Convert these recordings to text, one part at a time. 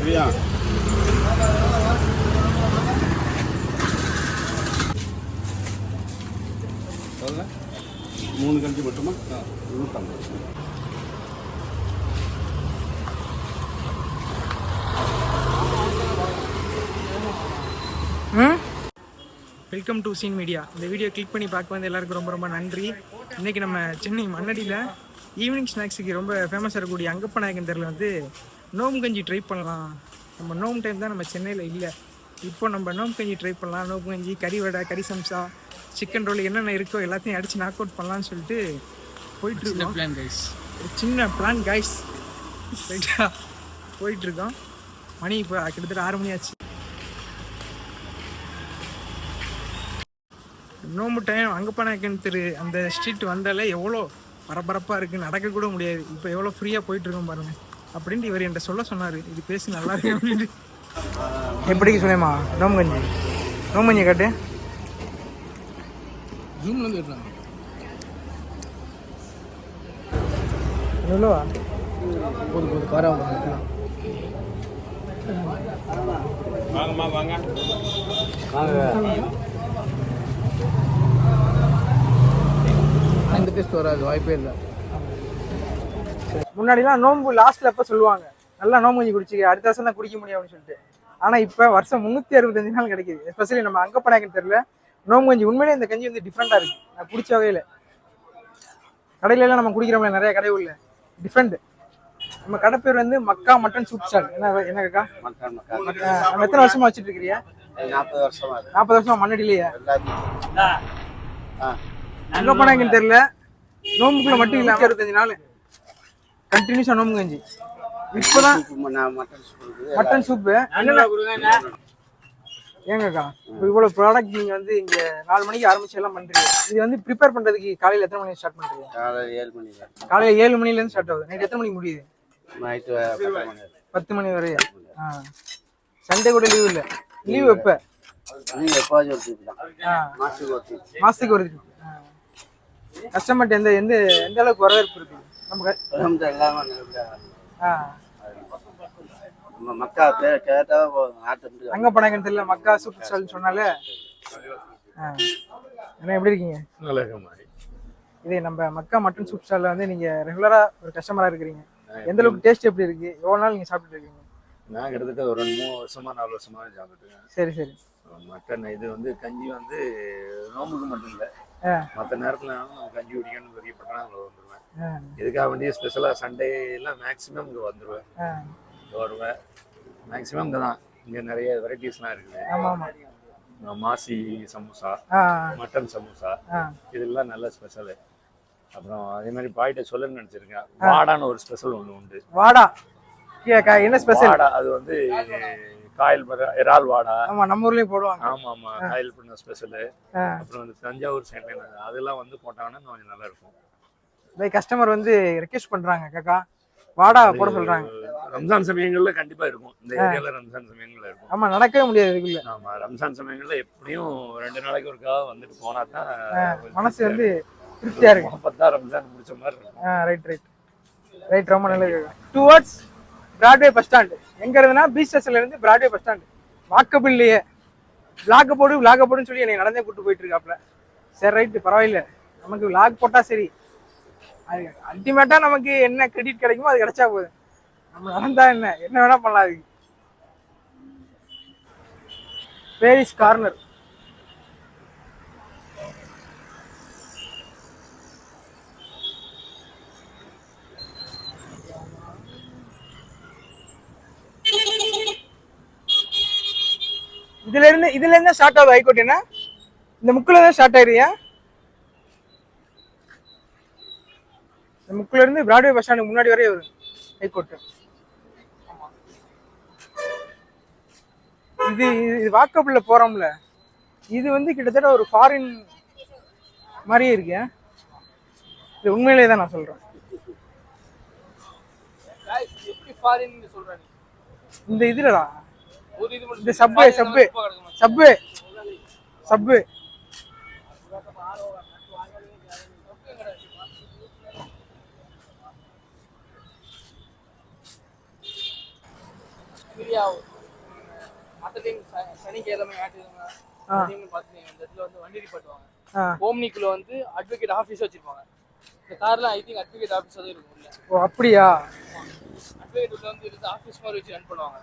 சரியா? சொல்லுங்க. 3 கஞ்சி மட்டுமா? 150. Welcome to scene media. இந்த வீடியோ கிளிக் பண்ணி பார்க்க வந்து எல்லாருக்கும் ரொம்ப ரொம்ப நன்றி. இன்றைக்கி நம்ம சென்னை மண்ணடியில் ஈவினிங் ஸ்நாக்ஸுக்கு ரொம்ப ஃபேமஸாக இருக்கக்கூடிய அங்கப்ப நாயக்கன் தெருவில் வந்து நோம்பு கஞ்சி ட்ரை பண்ணலாம். நம்ம நோம்பு டைம் தான் நம்ம சென்னையில் இல்லை. இப்போ நம்ம நோம்பு கஞ்சி ட்ரை பண்ணலாம். நோம்பு கஞ்சி, கறி வடை, கறி சம்சா, சிக்கன் ரோல் என்னென்ன இருக்கோ எல்லாத்தையும் அடித்து நாக் அவுட் பண்ணலான்னு சொல்லிட்டு போயிட்டுருக்கோம். ஒரு சின்ன பிளான் கைஸ். ரைட்டா போயிட்டுருக்கோம். மணி இப்போ கிட்டத்தட்ட 6 மணி ஆச்சு. நோம்பு டைம் அங்கப்ப நாயக்கன் தெரு அந்த ஸ்ட்ரீட் வந்தாலே எவ்வளோ பரபரப்பாக இருக்குது, நடக்கக்கூட முடியாது. இப்போ எவ்வளோ ஃப்ரீயாக போயிட்டுருக்கோம் பாருங்கள் அப்படின்ட்டு இவர் என்கிட்ட சொன்னார். இது பேசி நல்லா இருக்கு அப்படின்ட்டு. எப்படி சொன்னேம்மா நோம்பு கஞ்சி? நோம்பு கஞ்சி காட்டு. ஜூம்லேருந்து கேட்டுறாங்க எவ்வளோவா? போது காரம் வாங்கம்மா வாங்க. இந்த டேஸ்ட் வராது, வாய்ப்பே இல்லை. முன்னாடிலாம் நோம்பு லாஸ்ட்டில் எப்போ சொல்லுவாங்க நல்லா நோம்பு கஞ்சி குடிச்சிக்க, அடுத்த வருஷம் தான் குடிக்க முடியும் அப்படின்னு சொல்லிட்டு. ஆனால் இப்போ வருஷம் 365 நாள் கிடைக்கிது. எஸ்பெஷலி நம்ம அங்கப்ப நாயக்கன் தெருல நோம்பு கஞ்சி. உண்மையிலே இந்த கஞ்சி வந்து டிஃப்ரெண்ட்டாக இருக்குது. நான் குடிச்ச வகையில் கடையிலலாம் நம்ம குடிக்கிறோம்ல நிறைய கடை உள்ள டிஃப்ரெண்ட். நம்ம கடை பேர் வந்து மக்கா மட்டன் சூப் ஸ்டால். என்னக்கா நம்ம எத்தனை வருஷமா வச்சுட்டு இருக்கிறியா? 40 வருஷமா. 40 வருஷமா மண்ணடிலையா? அங்கப்ப நாயக்கன் தெருல நோம்புக்குள்ள மட்டும் இல்லாமல் 65 நாள் கண்டினியூஸாக நோம்பு கஞ்சி. இப்போதான் மட்டன் சூப்பு ஏங்கக்கா இப்போ இவ்வளோ ப்ராடக்ட் நீங்கள் வந்து இங்கே 4 மணிக்கு ஆரம்பிச்சு எல்லாம் பண்ணுறீங்க. இது வந்து ப்ரிப்பேர் பண்ணுறதுக்கு காலையில் எத்தனை மணிக்கு ஸ்டார்ட் பண்ணுறீங்க? காலையில் 7 மணிலேருந்து ஸ்டார்ட் ஆகுது. நைட் எத்தனை மணிக்கு முடியுது? நைட்டு 10 மணி வரையா? சண்டே கூட லீவ் இல்லை. லீவ் எப்போ? மாதத்துக்கு ஒரு கஸ்டமர்கிட்ட எந்த எந்த எந்த அளவுக்கு வரவேற்பு இருக்கு? அங்கப்ப நாயக்கன் தெருல மக்கா சூப்பர் ஸ்டால் சொன்னாலே என்ன எப்படி இருக்கீங்க? இது நம்ம மக்கா மட்டன் சூப் ஸ்டால்ல வந்து நீங்க ரெகுலரா ஒரு கஸ்டமரா இருக்கிறீங்க. எந்த அளவுக்கு டேஸ்ட் எப்படி இருக்கு? எவ்வளவு நாள் நீங்க சாப்பிட்டு இருக்கீங்க? நான் கிட்டத்தட்ட ஒரு 3 வருஷமா 4 வருஷமா சாப்பிட்டுருக்கேன். சரி சரி. மட்டன் இது வந்து கஞ்சி வந்து நோம்புக்கு மட்டும் இல்லை, மற்ற நேரத்தில் நம்ம கஞ்சி குடிக்கணும்னு விருப்பப்பட்டா அங்கே வந்துடுவேன். இதுக்காக வேண்டிய ஸ்பெஷலாக சண்டே எல்லாம் மேக்ஸிமம் இங்கே வந்துடுவேன். வருவேன் மேக்ஸிமம் இங்கே தான். இங்கே நிறைய வெரைட்டிஸ்லாம் இருக்குது. மாசி சமோசா, மட்டன் சமோசா, இதெல்லாம் நல்ல ஸ்பெஷலு. அப்புறம் அதே மாதிரி பாய்கிட்ட சொல்லணும்னு நினச்சிருக்கேன். வாடான்னு ஒரு ஸ்பெஷல் ஒன்று உண்டு. வாடா என்ன ஸ்பெஷல்? வாடா அது வந்து காயில் இறால் வாடா. ஆமா நம்ம ஊர்லயும் போடுவாங்க. ஆமா காயில் பண்ண ஸ்பெஷலு. அப்புறம் வந்து தஞ்சாவூர் சைட்ல அதெல்லாம் வந்து போட்டாங்கன்னா கொஞ்சம் நல்லா இருக்கும். கஸ்டமர் வந்து ரெக்வெஸ்ட் பண்றாங்க காக்கா வாடா போட சொல்றாங்க. ரம்ஜான் சமயங்கள்ல கண்டிப்பா இருக்கும். இந்த ஏரியால ரம்ஜான் சமயங்கள்ல இருக்கும். ஆமா நடக்கவே முடியாது இதுக்குள்ள. ஆமா ரம்ஜான் சமயங்கள்ல எப்படியும் 2 நாளைக்கு ஒருக்கா வந்துட்டு போனா தான் மனசு வந்து திருப்தியா இருக்கும். அப்பதான் ரம்ஜான் முடிச்ச மாதிரி இருக்கும். ரைட் ரொம்ப நல்லது. டுவர்ட்ஸ் பிராட்வே பஸ் ஸ்டாண்ட் எங்க இருந்துன்னா பீச் ஸ்டேஷன்ல இருந்து பிராட்வே பஸ் ஸ்டாண்ட் வாக்கபிள்லயே விளாக போடுன்னு சொல்லி என்னை நடந்தே கூட்டு போயிட்டு இருக்காப்ல. சரி ரைட்டு பரவாயில்ல, நமக்கு விளாக் போட்டா சரி. அது அல்டிமேட்டா நமக்கு என்ன கிரெடிட் கிடைக்குமோ அது கிடைச்சா போதும். நம்ம நடந்தா என்ன வேணா பண்ணலாம். அதுக்கு பேரிஸ் கார்னர். இதுல இருந்து ஸ்டார்ட் ஆகுது ஹைகோர்ட். என்ன இந்த முக்குல தான் ஸ்டார்ட் ஆயிருயா? இந்த முக்குல இருந்து பிராட்வே பஸ் ஸ்டாண்டுக்கு முன்னாடி வரையும் வரும் ஹைகோர்ட். இது வாக்கபிள்ல போறோம்ல, இது வந்து கிட்டத்தட்ட ஒரு ஃபாரின் மாதிரியே இருக்கு. இது உண்மையிலே தான் நான் சொல்றேன். எப்படி ஃபாரின் சொல்றேன்? இந்த இதுலடா இந்த சப்வே நிறையா மற்ற டைம் சனிக்கிழமை ஞாயிற்றுக்கிழமை பார்த்தீங்கன்னா இந்த இடத்துல வந்து வண்டி நிப்பாட்டுவாங்க. ஓம்னிக்குள்ள வந்து அட்வொகேட் ஆஃபீஸ் வச்சிருப்பாங்க. இந்த கார்லாம் ஐ திங்க் அட்வொகேட் ஆஃபீஸ் தான் இருக்கும் உள்ள. ஓ அப்படியா? அட்வொகேட் உள்ள வந்து இருந்து ஆஃபீஸ் மாதிரி வச்சு ரன் பண்ணுவாங்க.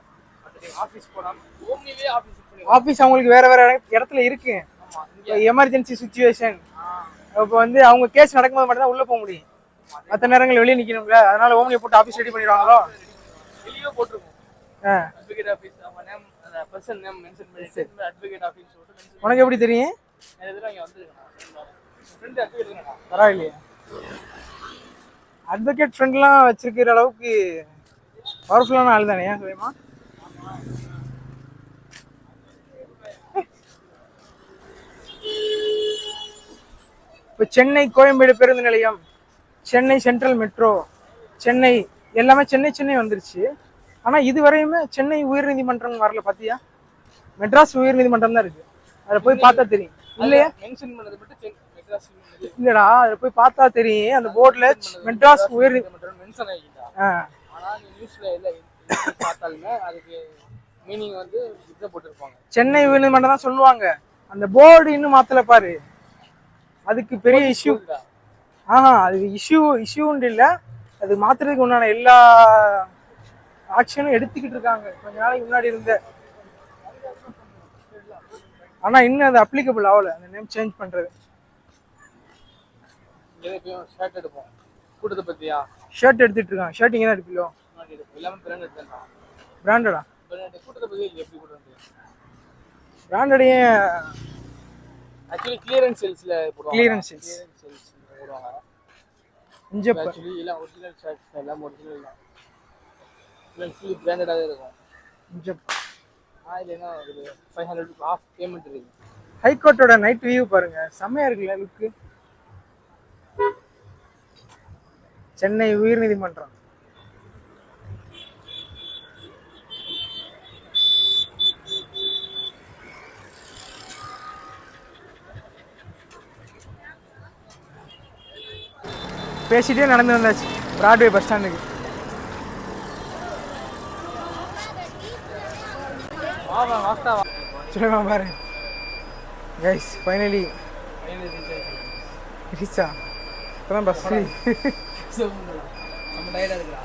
ஆஃபீஸ் போனாம ஓம்னிலே ஆஃபீஸ் பண்ணுவாங்க. ஆஃபீஸ் அவங்களுக்கு வேற வேற இடத்துல இருக்கு. எமர்ஜென்சி சுச்சுவேஷன் இப்போ வந்து அவங்க கேஸ் நடக்கும்போது மட்டும் தான் உள்ள போக முடியும். மற்ற நேரங்கள் வெளியே நிக்கணும்ல, அதனால ஓம்னியை போட்டு ஆஃபீஸ் ரெடி பண்ணிடுவாங்களோ. வெளியே போட்டுருக்கும் அட்வொகேட் ஆஃபீஸ். அவங்க நேம் அந்த பர்சன் நேம் மென்ஷன் பண்ணிட்டு அட்வொகேட் ஆஃபீஸ் போட்டு. உனக்கு எப்படி தெரியும்? எதுல இங்க வந்துருக்கேன் ஃப்ரெண்ட் அட்வொகேட் இருக்கேன். பரவாயில்லையே, அட்வொகேட் ஃப்ரெண்ட்லாம் வச்சிருக்கிற அளவுக்கு பவர்ஃபுல்லான ஆள் தானே சுயமா? இப்போ சென்னை கோயம்பேடு பேருந்து நிலையம், சென்னை சென்ட்ரல் மெட்ரோ, சென்னை எல்லாமே சென்னை வந்துருச்சு. ஆனால் இதுவரையுமே சென்னை உயர்நீதிமன்றம் வரல. பார்த்தியா? மெட்ராஸ் உயர்நீதிமன்றம் தான் இருக்கு. அதில் போய் பார்த்தா தெரியும். இல்லையா? மென்ஷன் பண்ணது மட்டும் மெட்ராஸ் இல்லடா, அதில் போய் பார்த்தா தெரியும். அந்த போர்டில் மெட்ராஸ் உயர்நீதிமன்றம் மென்ஷன் ஆகிட்டா. ஆனால் நியூஸ்ல இல்லை பார்த்தாலுமே அதுக்கு மீனிங் வந்து இதை போட்டுருப்பாங்க. சென்னை உயர்நீதிமன்றம் தான் சொல்லுவாங்க. அந்த போர்டு இன்னும் மாத்தல பாரு. அதுக்கு பெரிய இஷ்யூ. அது இஷ்யூன்னு இல்லை, அது மாத்துறதுக்கு உண்டான எல்லா ஆக்ஷனும் எடுத்துக்கிட்டு இருக்காங்க கொஞ்ச நாளைக்கு முன்னாடி இருந்த. ஆனா இன்னும் அது அப்ளிகபிள் ஆகல, அந்த நேம் சேஞ்ச் பண்றது. ஷர்ட் எடுப்போம் கூட்டத்தை பத்தியா? ஷர்ட் எடுத்துட்டு இருக்கான். ஷர்ட் இங்கே தான் எடுப்பீங்களோ? எல்லாமே பிராண்டட் தான். பிராண்டடா? கூட்டத்தை பத்தி எப்படி கூட்டம்? பிராண்டடையே ஆக்சுவலி கிளியரன்ஸ் சேல்ஸ்ல போடுவாங்க. கிளியரன்ஸ் சேல்ஸ் போடுவாங்க. இங்க ஆக்சுவலி எல்லாம் ஒரிஜினல் ஷர்ட்ஸ் எல்லாம் ஒரிஜினல் தான். ஃபுல்லி பிராண்டடாவே இருக்கும். இங்க இல்லைன்னா ஒரு 500 ஆஃப் பேமெண்ட் இருக்கு. ஹைகோர்ட்டோட நைட் வியூ பாருங்க, செம்மையா இருக்குல்ல லுக்கு. சென்னை உயர்நீதிமன்றம். பேசிட்டே நடந்து வந்தாச்சு பிராட்வே பஸ் ஸ்டாண்டுக்கு. சொல்லுங்க பாரு கைஸ், ஃபைனலி ரீச்சா. இப்போதான் பஸ். நம்ம டயர்டாக இருக்குடா.